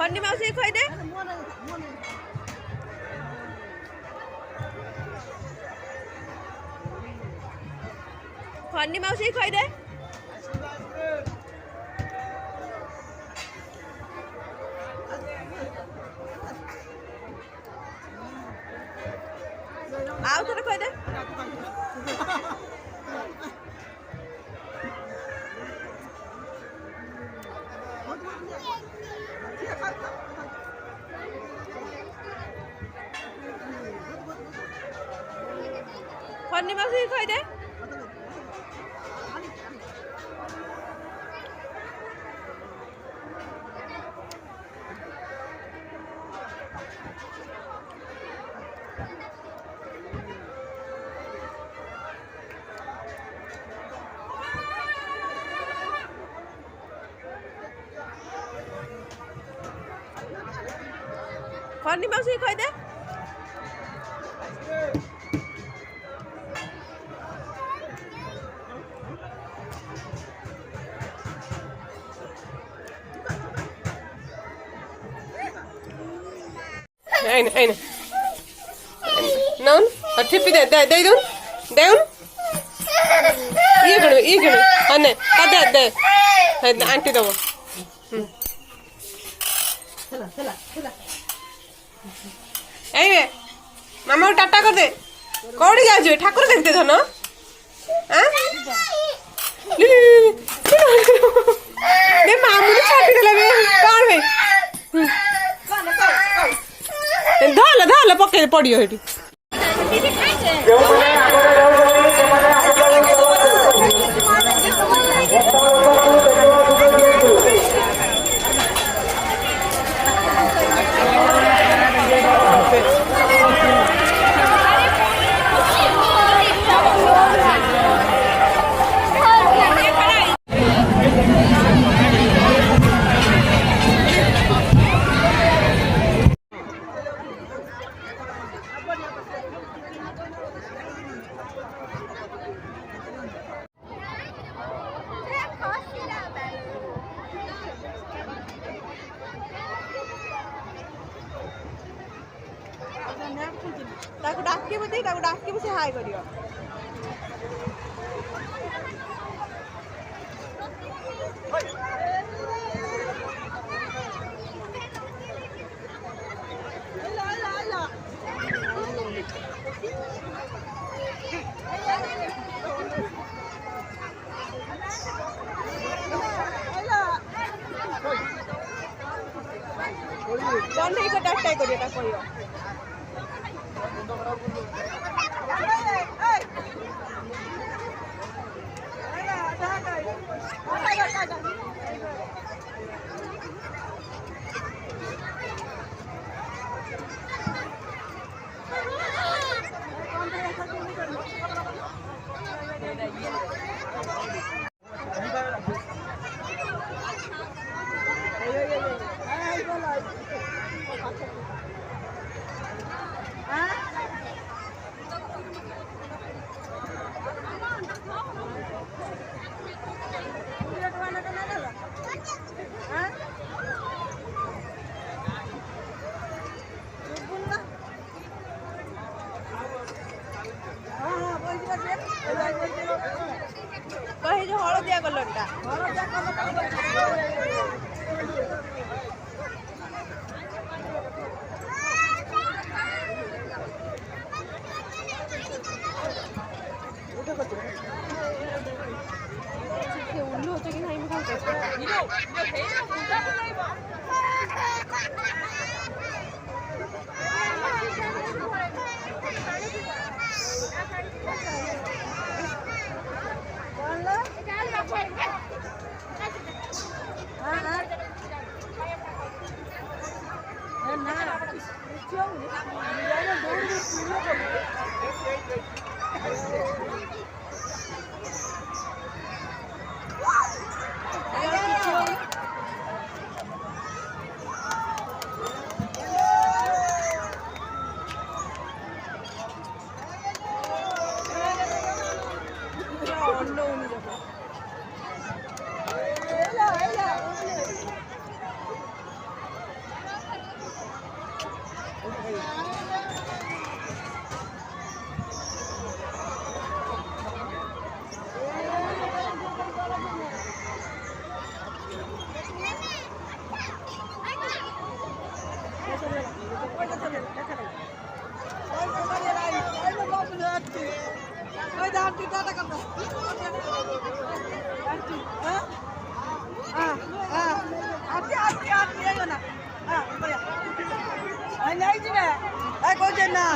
ଖଣ୍ଡି ମାଉସୀ କହିଦେ ଖଣ୍ଡି ମାଉସୀ କହିଦେ ଆଉ ଥରେ କହିଦେ ଖଣ୍ଡି ମାଉସୀ କହିଦେ ଖଣ୍ଡି ମାଉସୀ କହିଦେ Aynen. Noun? Tippi de down. Down? Eager. Anne. De. Auntie devo. Sala. Ayne. Mama Tata कर दे. कोड़ी जाजो ठाकुर देखते था ना? हां? दे मामू ने छाती देला बे. कौन बे? धाल पके पड़ियो हेटी ताको डाकिबो से हाय करियो Don't take a tag for you. कहीं जो हलदिया कलरटा उल्लू होचे कि नहीं मैं না